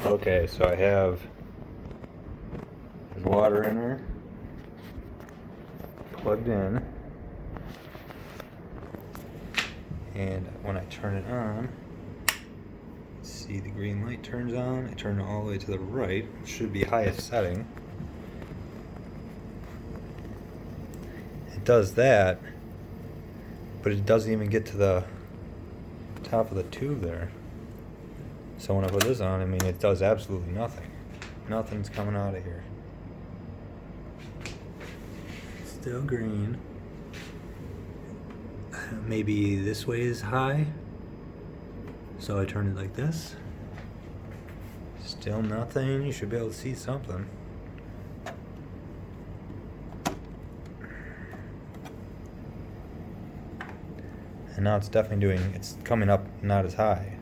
Okay, so I have water in there, plugged in, and when I turn it on, see the green light turns on. I turn it all the way to the right, which should be highest setting. It does that, but it doesn't even get to the top of the tube there. So when I put this on, I mean, it does absolutely nothing. Nothing's coming out of here. Still green. Maybe this way is high. So I turn it like this. Still nothing. You should be able to see something. And now it's definitely it's coming up not as high.